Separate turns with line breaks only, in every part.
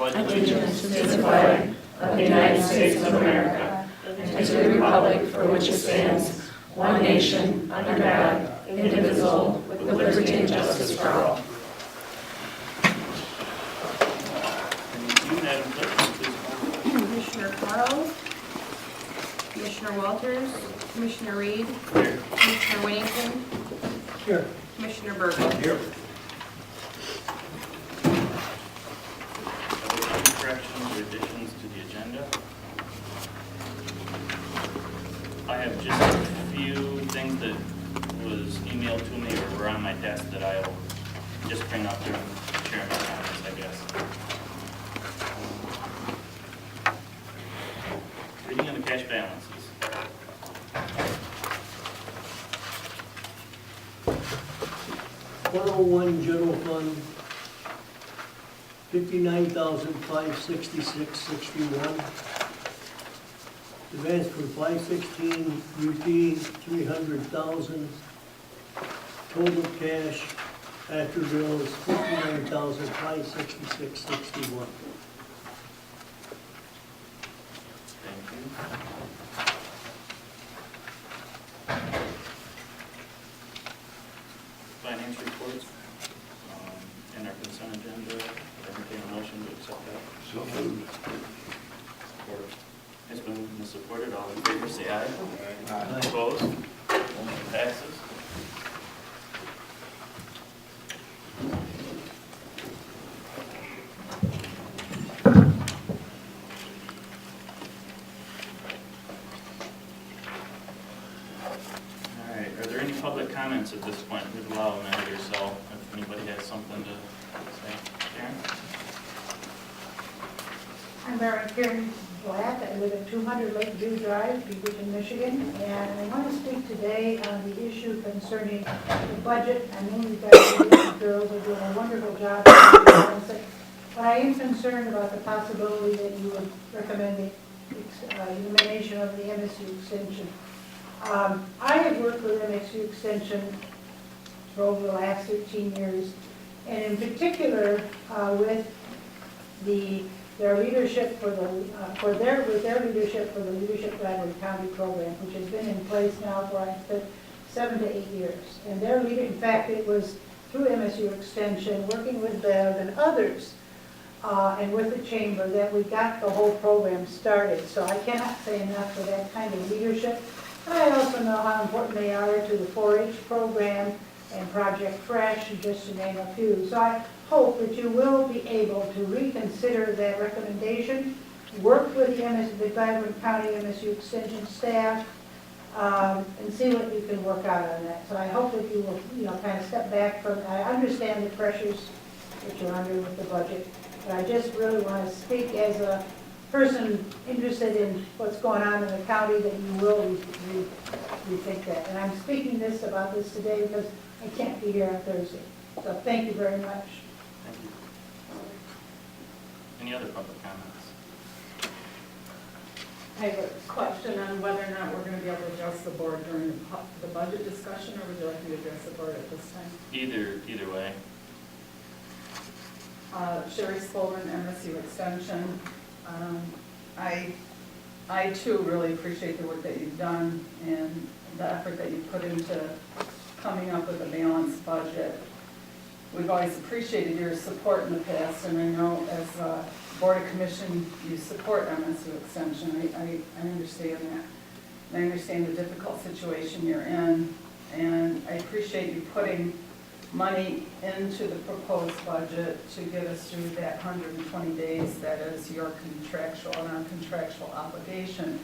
allegiance to the flag of the United States of America and to the republic for which it stands, one nation, under God, indivisible, with liberty and justice for all.
Commissioner Carl, Commissioner Walters, Commissioner Reed, Commissioner Winnington,
Here.
Commissioner Burgle.
Here.
Are there any corrections or additions to the agenda? I have just a few things that was emailed to me or were on my desk that I'll just bring up during chairman's comments, I guess. Reading of the cash balances.
.101 general fund, 59,566.61. Advance from 516 UT, 300,000. Total cash after bills, 59,566.61.
Thank you. Finance reports and our consent agenda. Entertain a motion to accept that.
So moved.
Support. It's been moved and supported. All in favor, say aye.
Aye.
Opposed? Motion passes. All right, are there any public comments at this point? We'd allow a minute or so if anybody has something to say. Karen?
I'm Karen Black. I live at 200 Lakeview Drive, Beaverton, Michigan, and I want to speak today on the issue concerning the budget. I know you guys and girls are doing a wonderful job, but I am concerned about the possibility that you would recommend the elimination of the MSU extension. I have worked with MSU extension for over the last 13 years, and in particular with their leadership for the leadership for the Leadership Gladwin County program, which has been in place now for I think 7 to 8 years. And their leader, in fact, it was through MSU Extension, working with Bev and others, and with the chamber, that we got the whole program started. So I cannot say enough for that kind of leadership. I also know how important they are to the 4-H program and Project Fresh, just to name a few. So I hope that you will be able to reconsider that recommendation, work with the Gladwin County MSU Extension staff, and see what you can work out on that. So I hope that you will, kind of step back from. I understand the pressures that you're under with the budget, but I just really want to speak as a person interested in what's going on in the county, that you will rethink that. And I'm speaking about this today because I can't be here on Thursday. So thank you very much.
Thank you. Any other public comments?
I have a question on whether or not we're going to be able to address the board during the budget discussion, or would you like me to address the board at this time?
Either way.
Sherry Spolman, MSU Extension. I too really appreciate the work that you've done and the effort that you've put into coming up with a balanced budget. We've always appreciated your support in the past, and I know as a Board of Commission you support MSU Extension. I understand that. And I understand the difficult situation you're in, and I appreciate you putting money into the proposed budget to get us through that 120 days that is your contractual and our contractual obligation.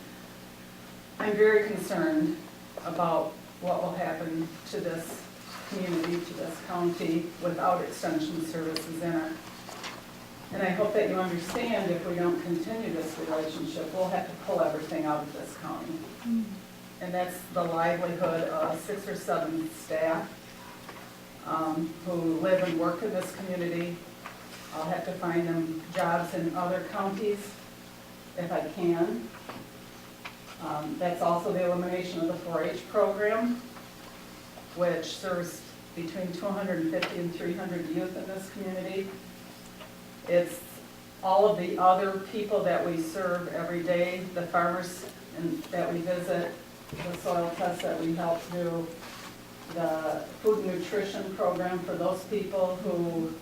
I'm very concerned about what will happen to this community, to this county, without extension services in it. And I hope that you understand, if we don't continue this relationship, we'll have to pull everything out of this county. And that's the livelihood of 6 or 7 staff who live and work in this community. I'll have to find them jobs in other counties if I can. That's also the elimination of the 4-H program, which serves between 250 and 300 youth in this community. It's all of the other people that we serve every day, the farmers that we visit, the soil tests that we help do, the food and nutrition program for those people who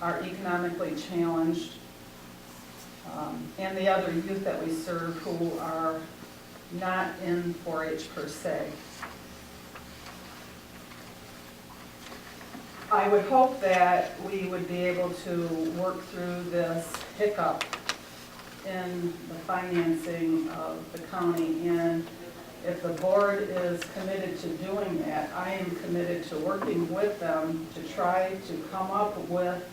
are economically challenged, and the other youth that we serve who are not in 4-H per se. I would hope that we would be able to work through this hiccup in the financing of the county, and if the board is committed to doing that, I am committed to working with them to try to come up with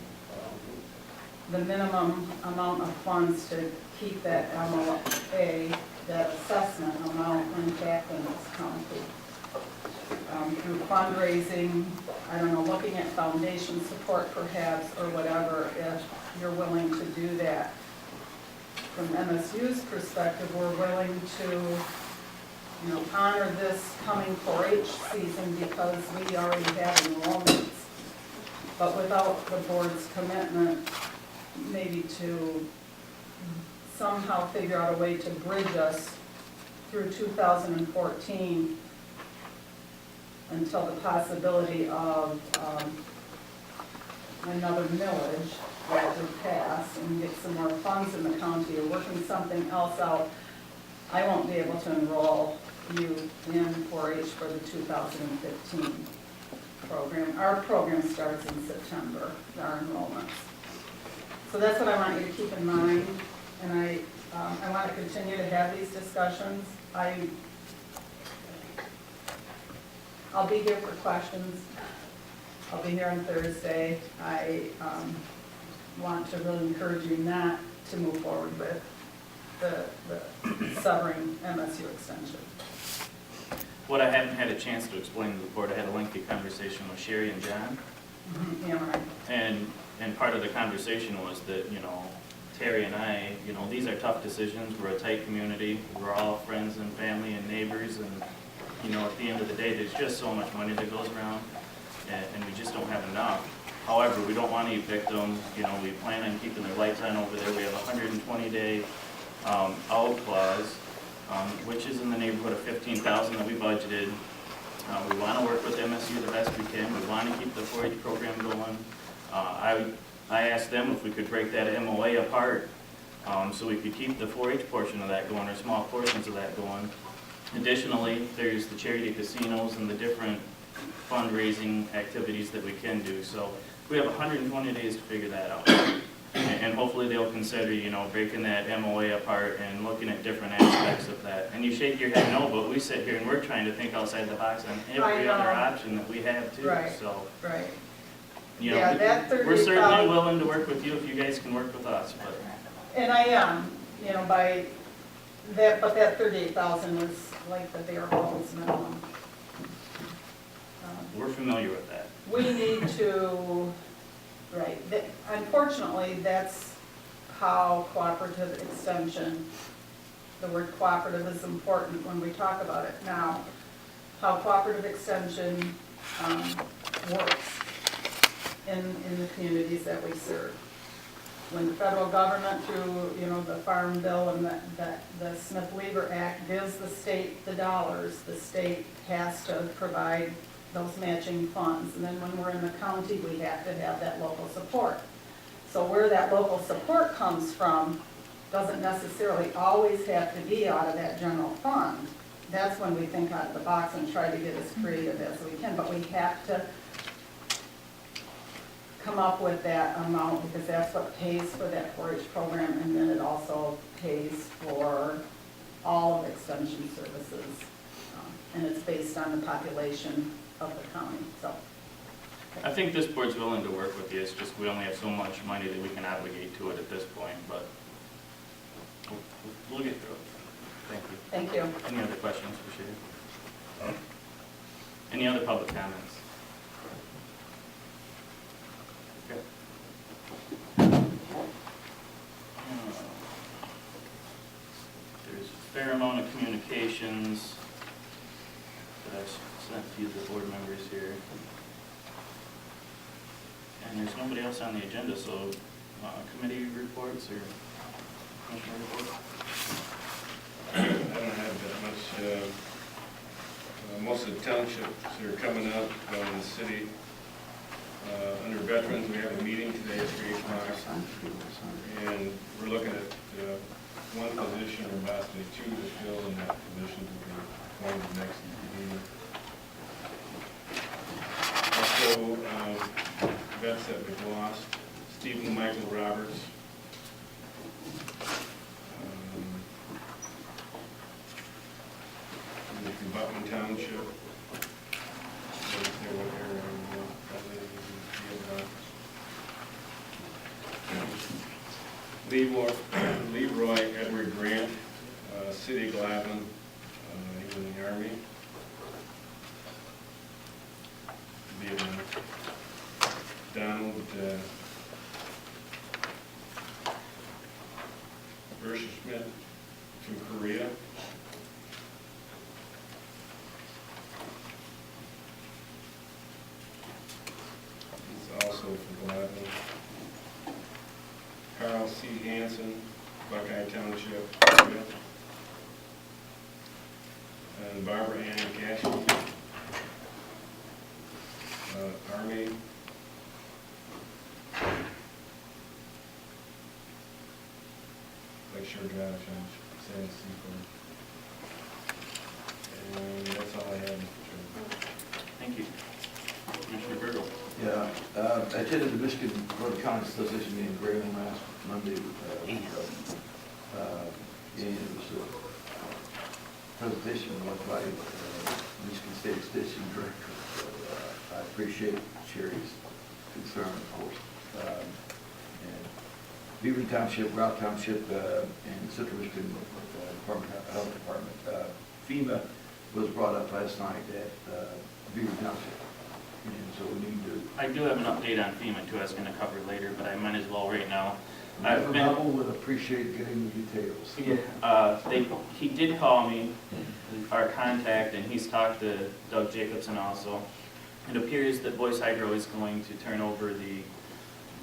the minimum amount of funds to keep that MOA, that assessment amount intact in this county. Through fundraising, I don't know, looking at foundation support perhaps, or whatever, if you're willing to do that. From MSU's perspective, we're willing to, honor this coming 4-H season because we already have enrollments. But without the board's commitment, maybe to somehow figure out a way to bridge us through 2014 until the possibility of another millage that would pass and get some more funds in the county or working something else out, I won't be able to enroll you in 4-H for the 2015 program. Our program starts in September, our enrollments. So that's what I want you to keep in mind, and I want to continue to have these discussions. I'll be here for questions. I'll be here on Thursday. I want to really encourage you not to move forward with the severing MSU extension.
What I haven't had a chance to explain to the board, I had a lengthy conversation with Sherry and John.
Yeah, right.
And part of the conversation was that, Terry and I, these are tough decisions. We're a tight community. We're all friends and family and neighbors. And, at the end of the day, there's just so much money that goes around, and we just don't have enough. However, we don't want to evict them. We plan on keeping their lights on over there. We have a 120-day out clause, which is in the neighborhood of $15,000 that we budgeted. We want to work with MSU the best we can. We want to keep the 4-H program going. I asked them if we could break that MOA apart so we could keep the 4-H portion of that going, or small portions of that going. Additionally, there's the charity casinos and the different fundraising activities that we can do. So we have 120 days to figure that out. And hopefully they'll consider, breaking that MOA apart and looking at different aspects of that. And you shake your head no, but we sit here and we're trying to think outside the box on every other option that we have too.
Right.
So,
Right.
That we're certainly willing to work with you if you guys can work with us. But.
And I am, by that, but that 38,000 is like the bare bones minimum.
We're familiar with that.
We need to, right, unfortunately, that's how cooperative extension, the word cooperative is important when we talk about it now, how cooperative extension works in the communities that we serve. When the federal government through, the Farm Bill and the Smith-Weaver Act gives the state the dollars, the state has to provide those matching funds. And then when we're in the county, we have to have that local support. So where that local support comes from doesn't necessarily always have to be out of that general fund. That's when we think out of the box and try to get as creative as we can. But we have to come up with that amount because that's what pays for that 4-H program, and then it also pays for all of extension services. And it's based on the population of the county, so.
I think this board's willing to work with you. It's just we only have so much money that we can obligate to it at this point, but we'll get through it. Thank you.
Thank you.
Any other questions for Sherry? Any other public comments? Okay. There's a fair amount of communications that I've sent to the board members here. And there's nobody else on the agenda, so committee reports or Commissioner report?
I don't have that much. Most of the townships are coming up in the city. Under veterans, we have a meeting today at 3 o'clock. And we're looking at one position or possibly two to fill in that position to be appointed next meeting. Also, vets that we've lost, Stephen Michael Roberts. From Button Township. Leroy Edward Grant, City of Gladwin, he was in the Army. Vietnam. Donald Schmidt from Korea. He's also from Gladwin. Carl C. Hansen, Buckeye Township, Korea. And Barbara Ann Cashy, Army. Lakeshore Drive, San Seaford. And that's all I have, Mr. Chairman.
Thank you. Commissioner Bergel?
Yeah, I attended the Michigan Board of County Association meeting in Gladwin last Monday. And it was a presentation by Michigan State Extension Director. So, I appreciate Sherry's concern, of course. And Beaver Township, Route Township, and Central Michigan Health Department. FEMA was brought up last night at Beaver Township. And so we need to.
I do have an update on FEMA too, I was gonna cover later, but I might as well right now.
Would appreciate getting the details.
Yeah, he did call me, our contact, and he's talked to Doug Jacobson also. It appears that Voice Hydro is going to turn over the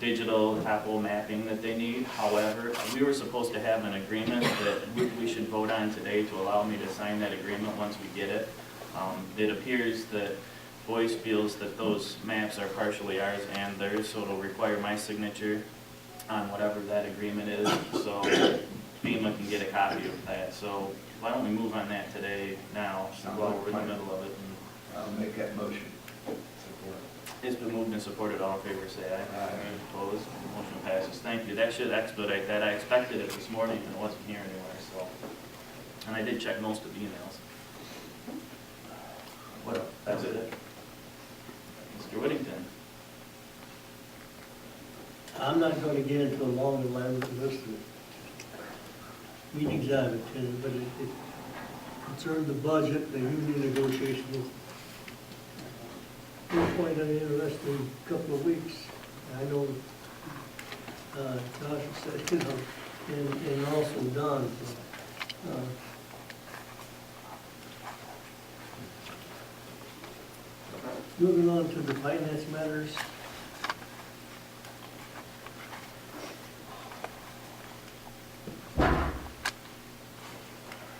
digital topo mapping that they need. However, we were supposed to have an agreement that we should vote on today to allow me to sign that agreement once we get it. It appears that Voice feels that those maps are partially ours and theirs, so it'll require my signature on whatever that agreement is, so FEMA can get a copy of that. So why don't we move on that today now, while we're in the middle of it.
I'll make that motion.
It's been moved and supported. All in favor, say aye. Aye. Opposed? Motion passes. Thank you. That should expedite that. I expected it this morning and it wasn't here anywhere, so. And I did check most of the emails. What else? That's it. Mr. Whittington.
I'm not going to get into a long elaborate list of meetings I've attended, but it concerned the budget, the union negotiations. It was quite an interesting couple of weeks. I know Josh said, and also Don. Moving on to the finance matters.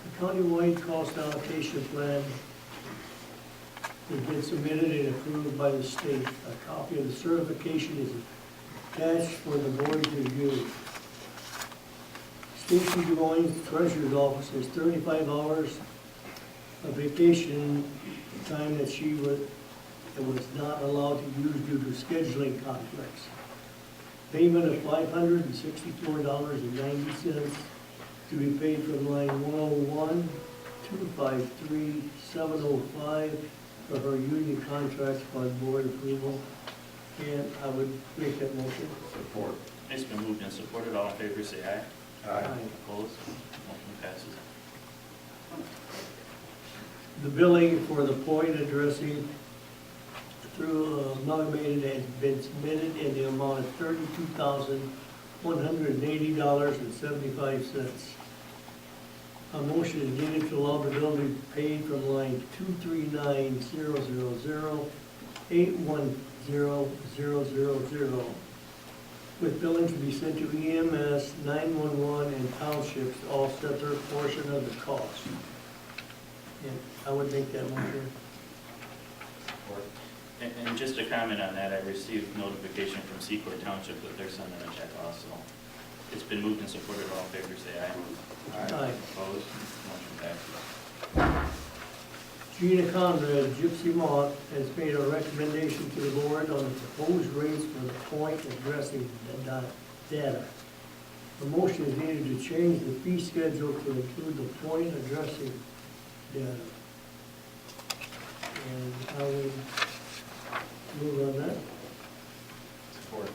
The countywide cost allocation plan has been submitted and approved by the state. A copy of the certification is attached for the board to review. Stacy Goins, Treasurer's Office, has 35 hours of vacation time that she was not allowed to use due to scheduling conflicts. Payment of $564.90 to be paid from line 101-253-705 for her union contracts by board approval. And I would make that motion.
Support.
It's been moved and supported. All in favor, say aye.
Aye.
Opposed? Motion passes.
The billing for the point addressing through Amalgamated has been submitted in the amount of $32,180.75. A motion is needed to allow the bill to be paid from line 239-000-810-000 with billing to be sent to EMS, 911, and townships to offset their portion of the cost. And I would make that motion.
And just a comment on that, I received notification from Secord Township that they're sending a check also. It's been moved and supported, all in favor, say aye.
Aye.
Opposed? Motion passes.
Gina Conrad, Gypsy Moth, has made a recommendation to the board on the proposed rates for the point addressing data. A motion is needed to change the fee schedule to include the point addressing data. And I would move on that.
Support.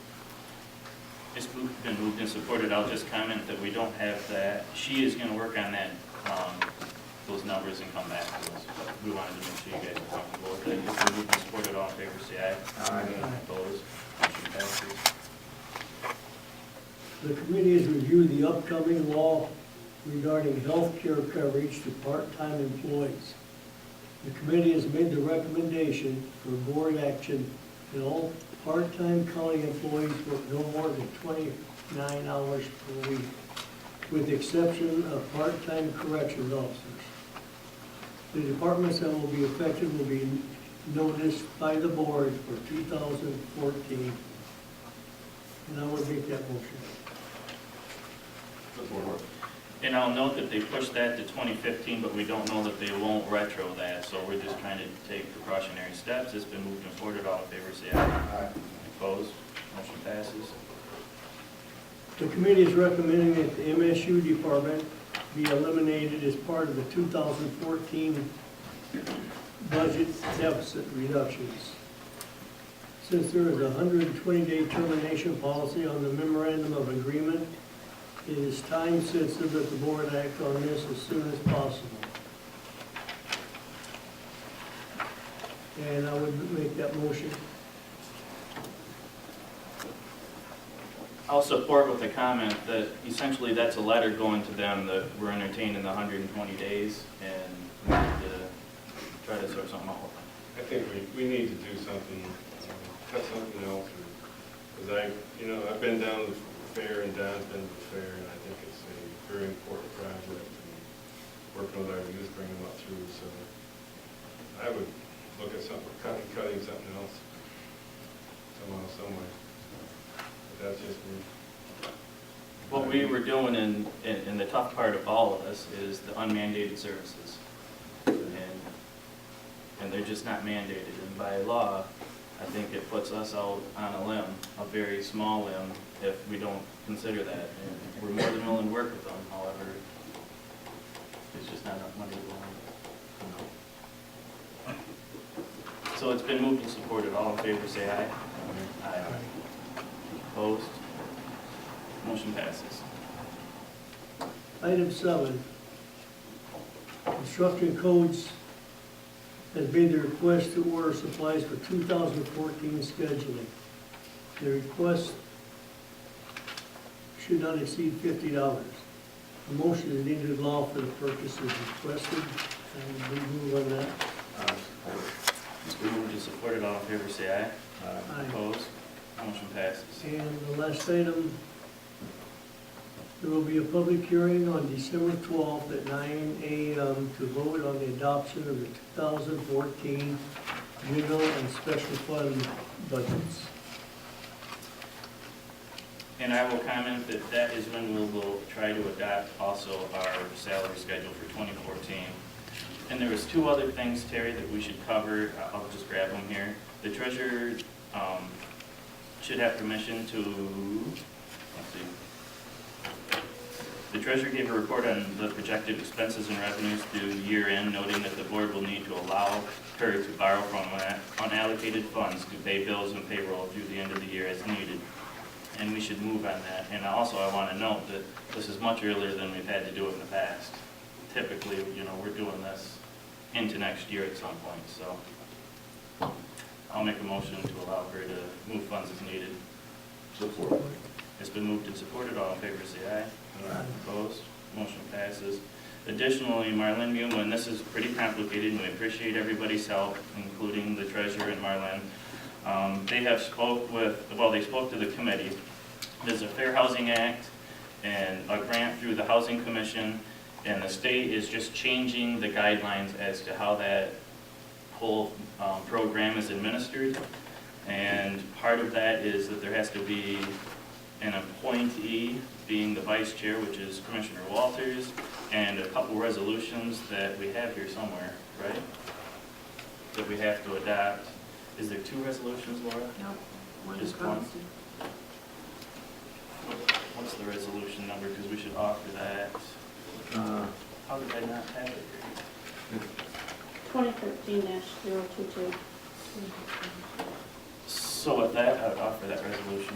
It's been moved and supported. I'll just comment that we don't have that. She is gonna work on that, those numbers and come back to us. But we wanted to make sure you guys are comfortable with it. If we move and support it, all in favor, say aye.
Aye.
Opposed? Motion passes.
The committee has reviewed the upcoming law regarding health care coverage to part-time employees. The committee has made the recommendation for board action that all part-time county employees work no more than 29 hours per week, with the exception of part-time corrections officers. The departments that will be affected will be noticed by the board for 2014. And I would make that motion.
Support.
And I'll note that they pushed that to 2015, but we don't know that they won't retro that, so we're just trying to take precautionary steps. It's been moved and supported. All in favor, say aye.
Aye.
Opposed? Motion passes.
The committee is recommending that the MSU department be eliminated as part of the 2014 budget deficit reductions. Since there is a 120-day termination policy on the memorandum of agreement, it is time sensitive that the board act on this as soon as possible. And I would make that motion.
I'll support with the comment that essentially that's a letter going to them that we're entertaining the 120 days and we need to try to sort something out.
I think we need to do something, cut something else, because I've been down to the fair and Don's been to the fair, and I think it's a very important project, and working with our youth, bringing them up through, so I would look at something, cutting something else, somehow, some way. But that's just me.
What we were doing in the tough part of all of this is the unmandated services. And they're just not mandated. And by law, I think it puts us out on a limb, a very small limb, if we don't consider that. And we're more than willing to work with them, however, it's just not enough money to go. So it's been moved and supported. All in favor, say aye. Aye. Opposed? Motion passes.
Item 7, Construction Codes has made the request to order supplies for 2014 scheduling. The request should not exceed $50. A motion is needed to allow for the purchases requested, and we move on that.
Support.
It's been moved and supported. All in favor, say aye.
Aye.
Opposed? Motion passes.
And the last item, there will be a public hearing on December 12th at 9 a.m. to vote on the adoption of the 2014 general and special fund budgets.
And I will comment that that is when we will try to adopt also our salary schedule for 2014. And there was 2 other things, Terry, that we should cover. I'll just grab them here. The treasurer should have permission to, let's see. The treasurer gave a report on the projected expenses and revenues through year end, noting that the board will need to allow her to borrow from unallocated funds to pay bills and payroll through the end of the year as needed. And we should move on that. And also I want to note that this is much earlier than we've had to do it in the past. Typically, we're doing this into next year at some point, so I'll make a motion to allow her to move funds as needed.
Support.
It's been moved and supported. All in favor, say aye.
Aye.
Opposed? Motion passes. Additionally, Marlene Muma, and this is pretty complicated, and we appreciate everybody's help, including the treasurer and Marlene. They spoke to the committee there's a Fair Housing Act and a grant through the Housing Commission, and the state is just changing the guidelines as to how that whole program is administered. And part of that is that there has to be an appointee, being the vice chair, which is Commissioner Walters, and a couple resolutions that we have here somewhere, right? That we have to adopt. Is there 2 resolutions, Laura?
No. One
Just one? What's the resolution number? Because we should offer that. How did I not have it here?
2013-022.
So with that, I would offer that resolution.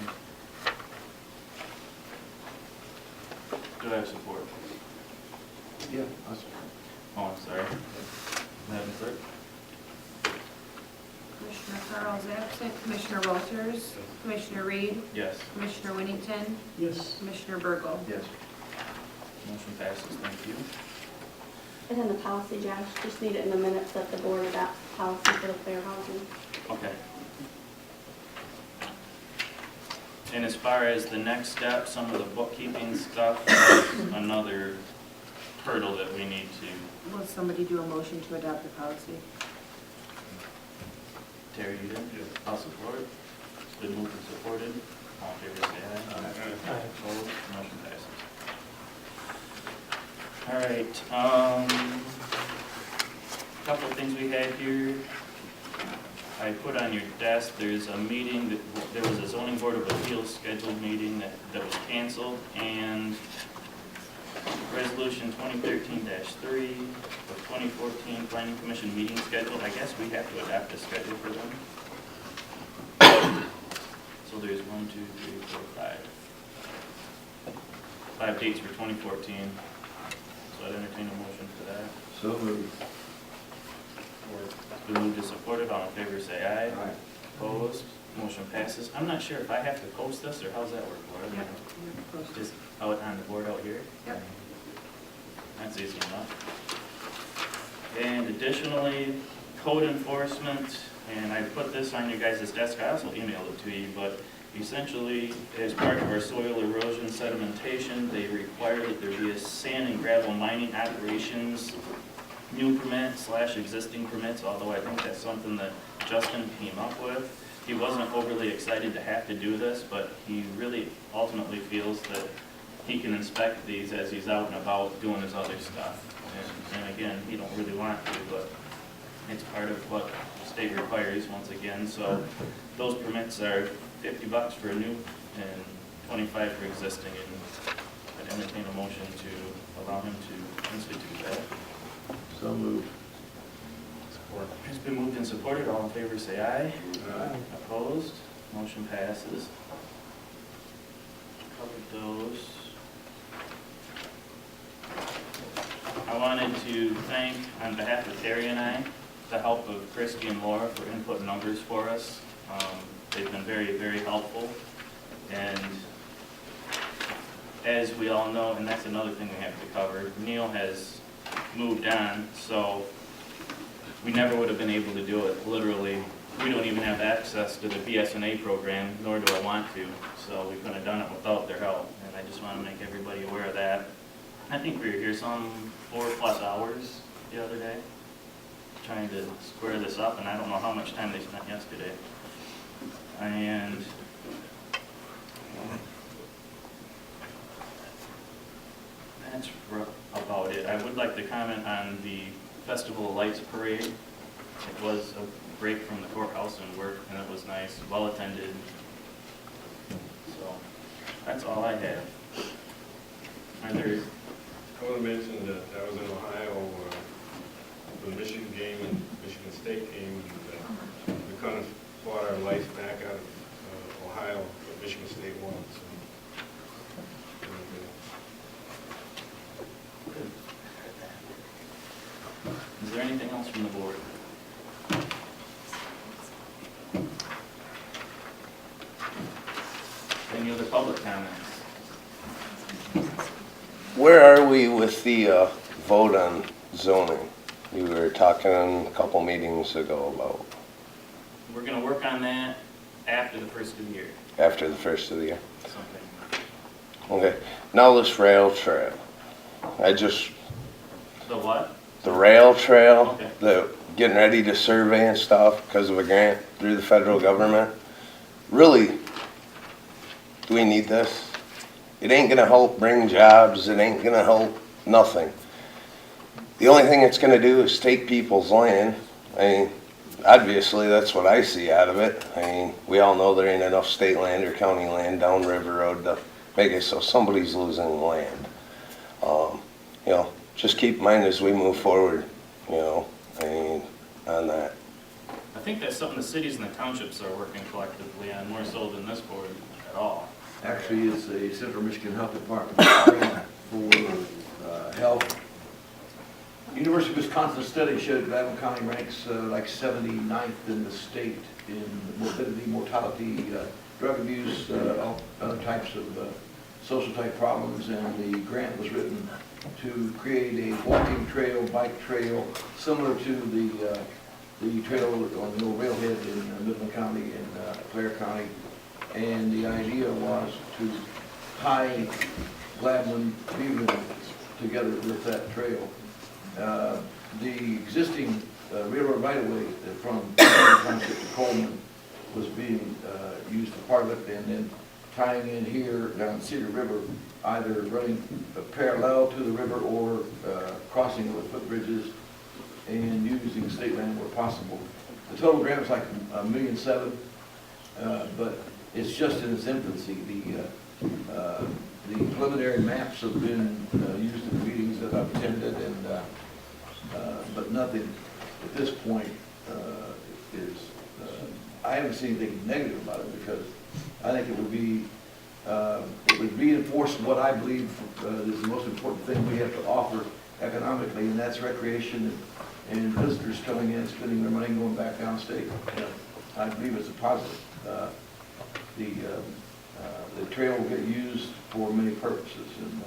Do I have support?
Yeah, that's
Oh, I'm sorry. Madam Clerk?
Commissioner Carl is absent. Commissioner Walters, Commissioner Reed,
Yes.
Commissioner Winnington,
Yes.
Commissioner Burgle.
yes.
Motion passes. Thank you.
And then the policy, Josh, just need it in the minutes that the board adopts policy for the fair housing.
Okay. And as far as the next step, some of the bookkeeping stuff, that's another hurdle that we need to.
Will somebody do a motion to adopt the policy?
Terry, you did?
Yes.
I'll support. It's been moved and supported. All in favor, say aye. Opposed? Motion passes. All right, couple of things we had here. I put on your desk, there's a meeting, there was a zoning board of appeals scheduled meeting that was canceled, and resolution 2013-3 of 2014 planning commission meeting scheduled. I guess we have to adapt the schedule for them. So there's 1, 2, 3, 4, 5. 5 dates for 2014. So I'd entertain a motion for that.
So moved.
It's been moved and supported. All in favor, say aye.
Aye.
Opposed? Motion passes. I'm not sure if I have to post this, or how's that work, Laura?
Yep.
Just out on the board out here?
Yep.
That's easy enough. And additionally, code enforcement, and I put this on your guys' desk, I also emailed it to you, but essentially, as part of our soil erosion sedimentation, they require that there be a sand and gravel mining operations new permit / existing permits, although I think that's something that Justin came up with. He wasn't overly excited to have to do this, but he really ultimately feels that he can inspect these as he's out and about doing his other stuff. And again, he don't really want to, but it's part of what the state requires once again. So those permits are $50 for a new and $25 for existing. And I'd entertain a motion to allow him to institute that.
So moved.
It's been moved and supported. All in favor, say aye.
Aye.
Opposed? Motion passes. Covered those. I wanted to thank, on behalf of Terry and I, the help of Christy and Laura for input numbers for us. They've been very, very helpful. And as we all know, and that's another thing we have to cover, Neil has moved on, so we never would have been able to do it. Literally, we don't even have access to the BSNA program, nor do I want to, so we couldn't have done it without their help, and I just want to make everybody aware of that. I think we were here some 4+ hours the other day, trying to square this up, and I don't know how much time they spent yesterday. And that's about it. I would like to comment on the Festival of Lights Parade. It was a break from the courthouse and work, and it was nice, well attended. So that's all I have. Are there,
I want to mention that I was in Ohio for the Michigan game and Michigan State game. And, we kind of fought our life back out of Ohio, but Michigan State won. So,
is there anything else from the board? Any other public comments?
Where are we with the vote on zoning? You were talking a couple meetings ago about
We're going to work on that after the first of the year.
after the first of the year.
Something.
Okay, now this rail trail. I just,
The what?
the rail trail,
Okay.
the getting ready to survey and stuff because of a grant through the federal government. Really, do we need this? It ain't gonna help bring jobs, it ain't gonna help nothing. The only thing it's gonna do is take people's land. I mean, obviously, that's what I see out of it. I mean, we all know there ain't enough state land or county land down River Road to make it so somebody's losing land. You know, just keep in mind as we move forward, you know, I mean, on that.
I think that's something the cities and the townships are working collectively on, more so than this board at all.
Actually, it's a Central Michigan Health Department grant for health. University of Wisconsin study showed Gladwin County ranks like 79th in the state in morbidity, mortality, drug abuse, all other types of social type problems, and the grant was written to create a walking trail, bike trail, similar to the trail on the old railhead in Midland County and Clare County. And the idea was to tie Gladwin, Beaver together with that trail. The existing railroad right-of-way from Township to Coleman was being used for part of it, and then tying in here down Cedar River, either running parallel to the river or crossing it with footbridges and using state land where possible. The total grant was like $1.7 million, but it's just in its infancy. The preliminary maps have been used in the meetings that I've attended, and but nothing at this point is, I haven't seen anything negative about it, because I think it would reinforce what I believe is the most important thing we have to offer economically, and that's recreation and visitors coming in, spending their money, and going back downstate. I believe it's a positive. The trail will get used for many purposes. And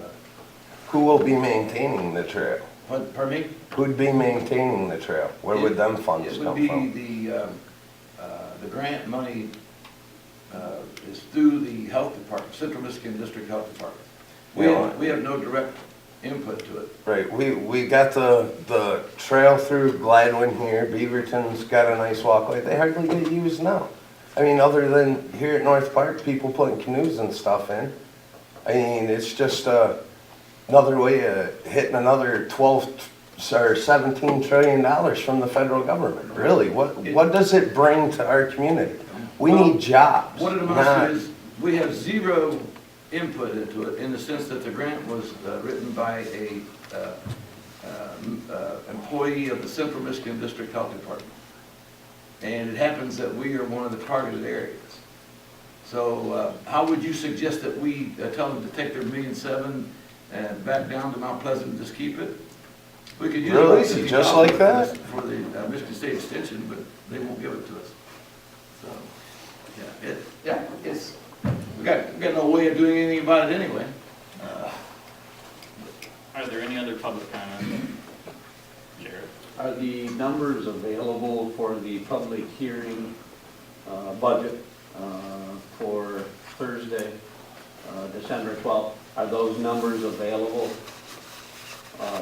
Who will be maintaining the trail?
pardon me?
Who'd be maintaining the trail? Where would them funds
It
come
would
from?
be the grant money is through the health department, Central Michigan District Health Department. We have no direct input to it.
Right, we got the trail through Gladwin here, Beaverton's got a nice walkway, they hardly get used now. I mean, other than here at North Park, people putting canoes and stuff in. I mean, it's just another way of hitting another 12 or 17 trillion dollars from the federal government. Really, what does it bring to our community? We need jobs.
What it amounts to is, we have zero input into it, in the sense that the grant was written by a employee of the Central Michigan District Health Department. And it happens that we are one of the targeted areas. So how would you suggest that we tell them to take their $1.7 million and back down to Mount Pleasant and just keep it? We could use
Really?
$1 million
Just like that?
for the Michigan State Extension, but they won't give it to us. So, we got no way of doing anything about it anyway.
Are there any other public comments? Jared?
Are the numbers available for the public hearing budget for Thursday, December 12th? Are those numbers available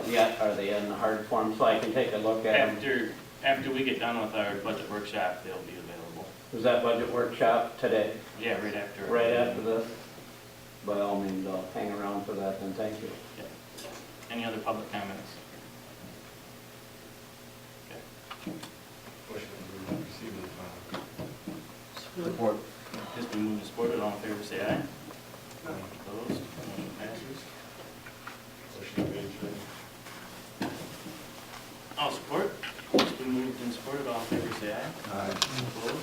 yet? Are they in the hard form so I can take a look at them?
After we get done with our budget workshop, they'll be available.
Is that budget workshop today?
Yeah, right after.
Right after this? By all means, I'll hang around for that then, thank you.
Yeah. Any other public comments?
Motion to receive and file.
Support.
It's been moved and supported. All in favor, say aye. Opposed? Motion passes.
Motion made,
All support. It's been moved and supported. All in favor, say aye.
Aye.
Opposed?